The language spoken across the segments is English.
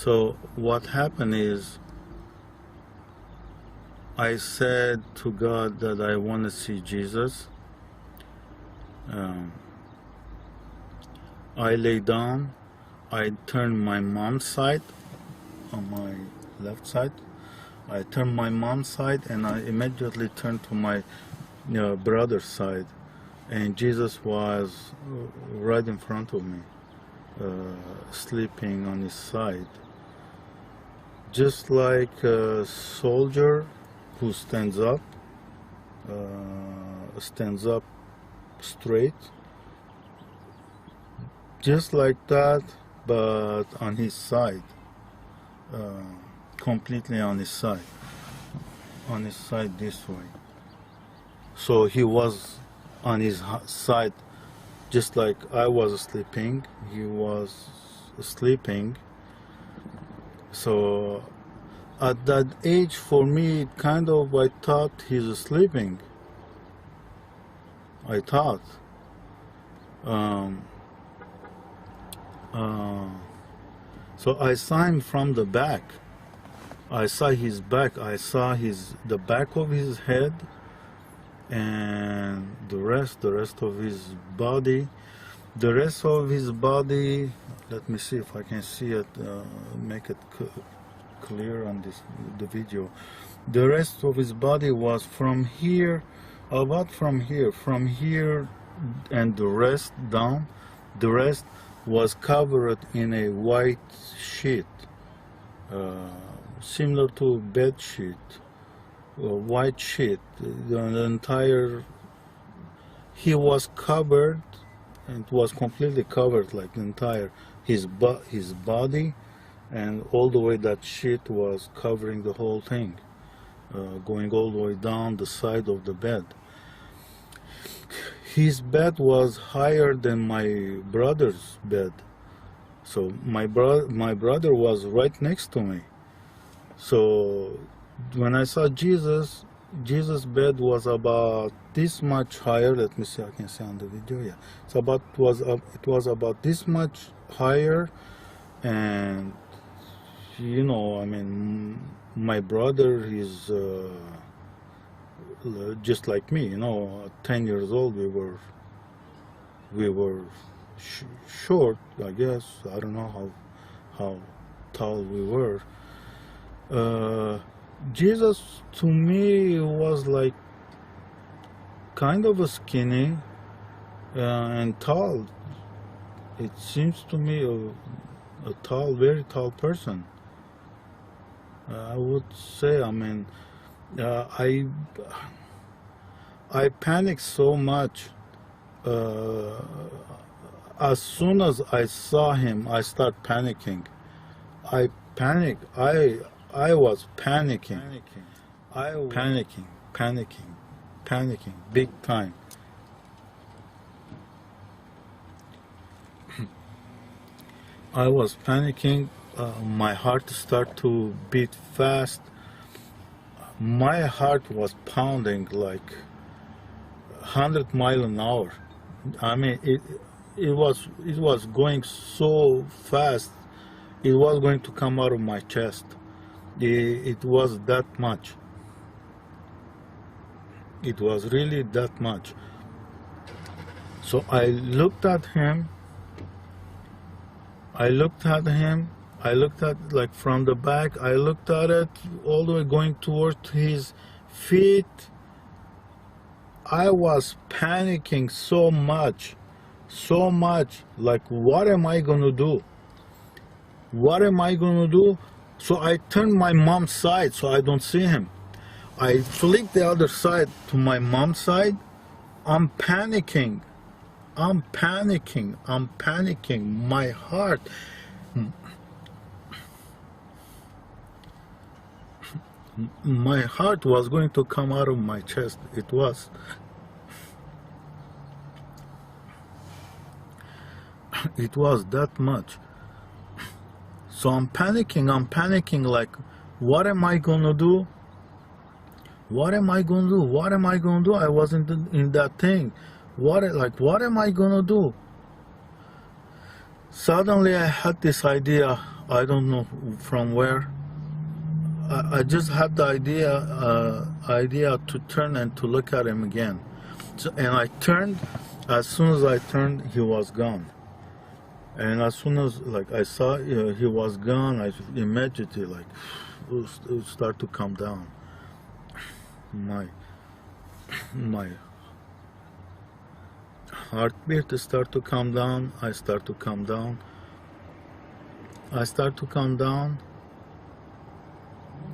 So what happened is, I said to God that I want to see Jesus. I lay down, I turned my mom's side, on my left side. I turned my mom's side and I immediately turned to my brother's side, and Jesus was right in front of me, sleeping on his side, just like a soldier who stands up straight, just like that, but on his side, completely on his side this way. So he was on his side, just like I was sleeping, he was sleeping. So at that age, for me, kind of, I thought he's sleeping. I thought. So I saw him from the back. I saw his back. I saw the back of his head, and the rest of his body. The rest of his body. Let me see if I can see it. Make it clear on the video. The rest of his body was from here, about from here, and the rest down. The rest was covered in a white sheet, similar to a bed sheet, a white sheet. The entire, he was covered, and it was completely covered, like the entire his body, and all the way that sheet was covering the whole thing, going all the way down the side of the bed. His bed was higher than my brother's bed, so my brother was right next to me. So when I saw Jesus' bed was about this much higher. Let me see, I can see on the video. Yeah, it's about it was about this much higher, and you know, I mean, my brother is just like me, you know. At 10 years old, we were short, I guess. I don't know how tall we were. Jesus to me was like kind of a skinny and tall. It seems to me a tall, very tall person. I would say, I mean, I panicked so much. As soon as I saw him, I started panicking. I panicked. I was panicking. Panicking, big time. I was panicking. My heart started to beat fast. My heart was pounding like 100 miles an hour. I mean, it was going so fast. It was going to come out of my chest. It was that much. It was really that much. So I looked at him. I looked at like from the back. I looked at it all the way going towards his feet. I was panicking so much, like, what am I gonna do? What am I gonna do? So I turned my mom's side so I don't see him. I flipped the other side to my mom's side. I'm panicking. My heart. My heart was going to come out of my chest. It was. It was that much. So I'm panicking like, what am I gonna do? What am I gonna do? I wasn't in that thing. What am I gonna do? Suddenly I had this idea. I don't know from where. I just had the idea to turn and to look at him again. So, and I turned. As soon as I turned, he was gone. And as soon as like I saw he was gone, I immediately like it start to come down. My heartbeat start to come down. I start to come down. I start to come down.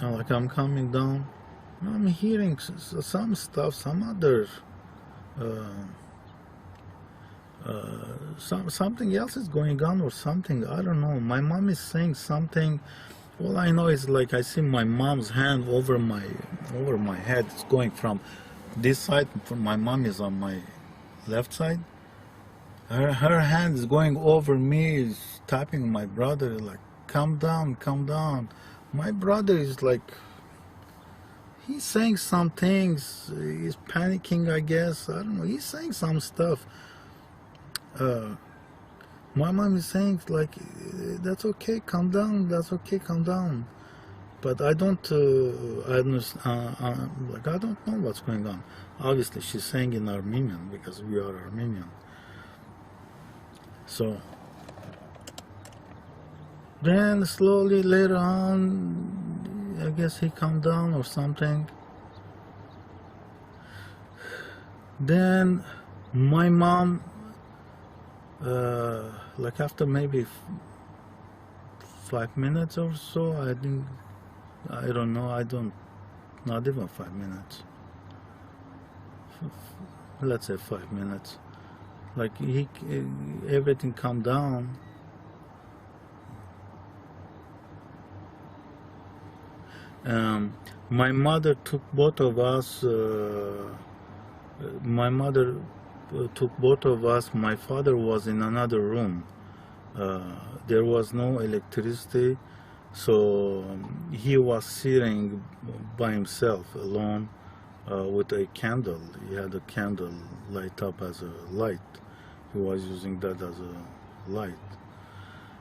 Like I'm coming down. I'm hearing some stuff, some other. Something else is going on or something. I don't know. My mom is saying something. All I know is like I see my mom's hand over my head. It's going from this side. From my mom is on my left side. Her hand is going over me, is tapping my brother like, "Calm down, calm down." My brother is like, he's saying some things. He's panicking, I guess. I don't know. He's saying some stuff. My mom is saying like, "That's okay, calm down. That's okay, calm down." But I don't, like I don't know what's going on. Obviously, she's saying in Armenian because we are Armenian. So then slowly later on, I guess he calmed down or something. Then my mom. Like after maybe 5 minutes or so, I don't know, not even 5 minutes. Let's say 5 minutes. Like everything calmed down. My mother took both of us. My mother took both of us. My father was in another room. There was no electricity, so he was sitting by himself alone with a candle. He had a candle light up as a light. He was using that as a light.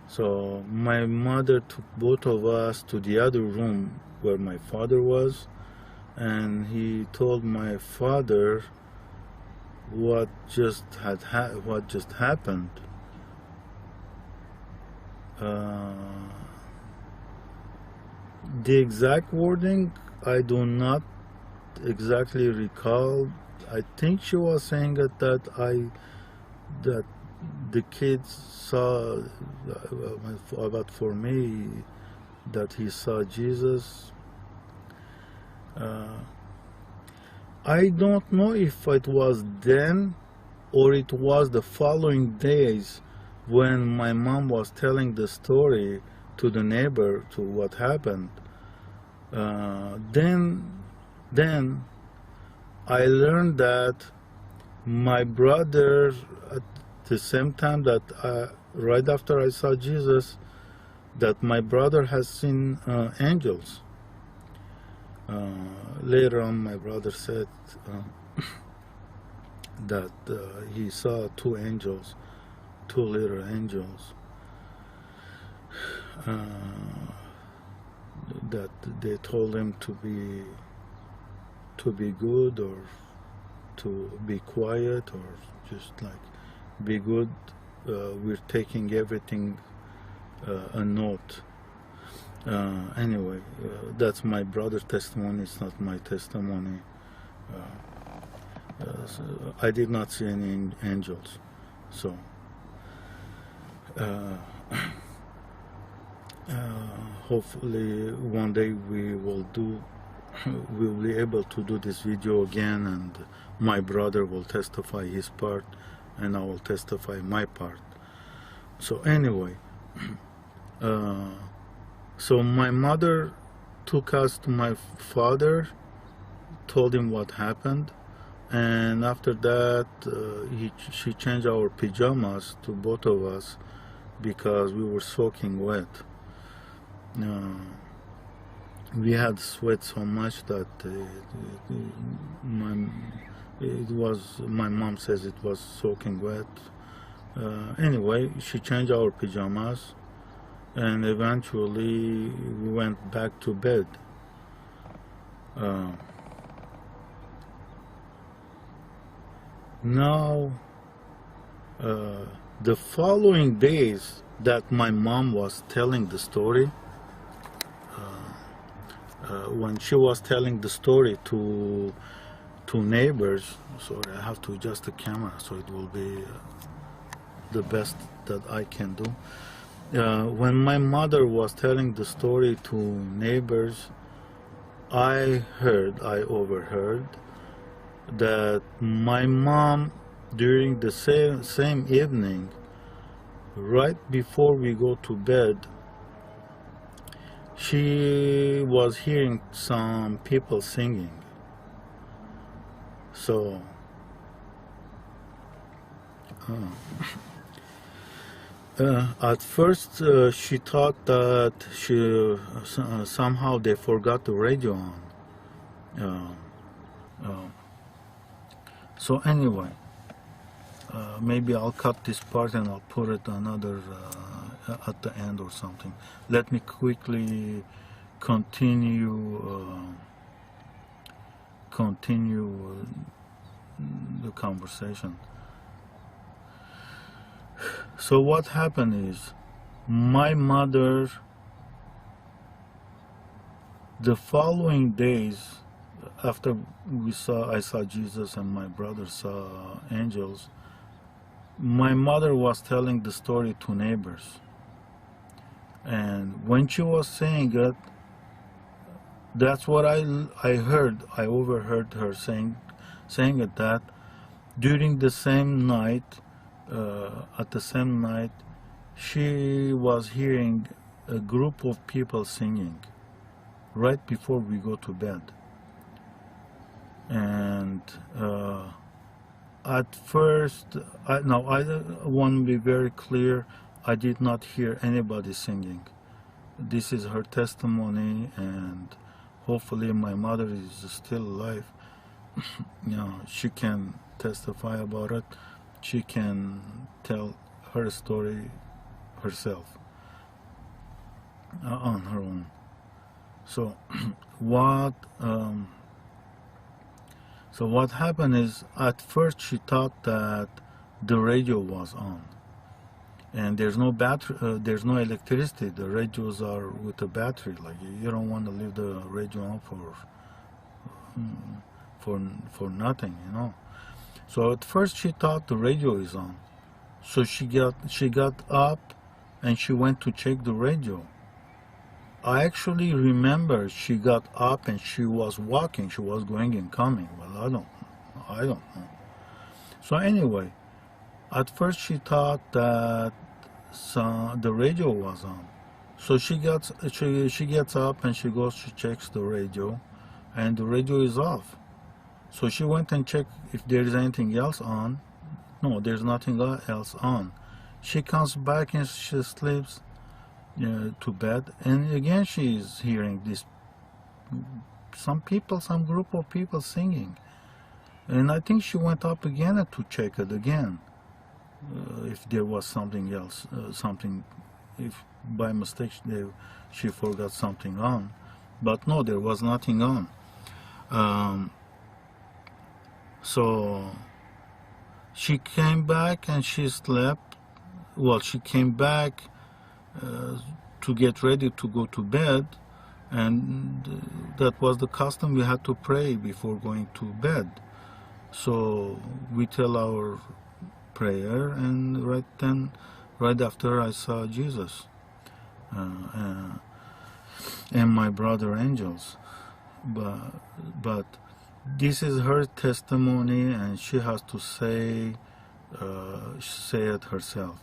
So my mother took both of us to the other room where my father was, and he told my father what just happened. The exact wording I do not exactly recall. I think she was saying that the kids saw, but for me, that he saw Jesus. I don't know if it was then or it was the following days when my mom was telling the story to the neighbor, to what happened. Then I learned that my brother, at the same time that right after I saw Jesus, that my brother has seen angels. Later on, my brother said that he saw two angels, two little angels, that they told him to be good, or to be quiet, or just like be good. We're taking everything a note. Anyway, that's my brother's testimony. It's not my testimony. So I did not see any angels. So hopefully one day we'll be able to do this video again, and my brother will testify his part and I will testify my part. So anyway, so my mother took us to my father, told him what happened, and after that she changed our pajamas to both of us because we were soaking wet. We had sweat so much that my mom says it was soaking wet. Anyway, she changed our pajamas, and eventually we went back to bed. Now, the following days that my mom was telling the story, when she was telling the story to neighbors, sorry, I have to adjust the camera so it will be the best that I can do. When my mother was telling the story to neighbors, I overheard that my mom, during the same evening, right before we go to bed, she was hearing some people singing. So at first she thought that somehow they forgot the radio on. So anyway, maybe I'll cut this part and I'll put it another at the end or something. Let me quickly continue the conversation. So what happened is, my mother, the following days after I saw Jesus and my brother saw angels, my mother was telling the story to neighbors. And when she was saying it, that's what I heard. I overheard her saying it, that during the same night, at the same night, she was hearing a group of people singing right before we go to bed. And at first, I want to be very clear, I did not hear anybody singing. This is her testimony, and hopefully my mother is still alive. You know, she can testify about it. She can tell her story herself on her own. So what happened is, at first she thought that the radio was on, and there's no battery, there's no electricity. The radios are with a battery. Like, you don't want to leave the radio on for nothing, you know. So at first she thought the radio is on. So she got up and she went to check the radio. I actually remember she got up and she was walking. She was going and coming. Well, I don't know. So anyway, at first she thought that the radio was on. So she gets up and she goes, she checks the radio, and the radio is off. So she went and checked if there is anything else on. No, there's nothing else on. She comes back and she sleeps to bed, and again she is hearing this, some group of people singing. And I think she went up again to check it again, if there was something else, if by mistake she forgot something on. But no, there was nothing on. So she came back and she slept. Well, she came back to get ready to go to bed, and that was the custom. We had to pray before going to bed. So we tell our prayer, and right after, I saw Jesus and my brother angels. But this is her testimony, and she has to say it herself.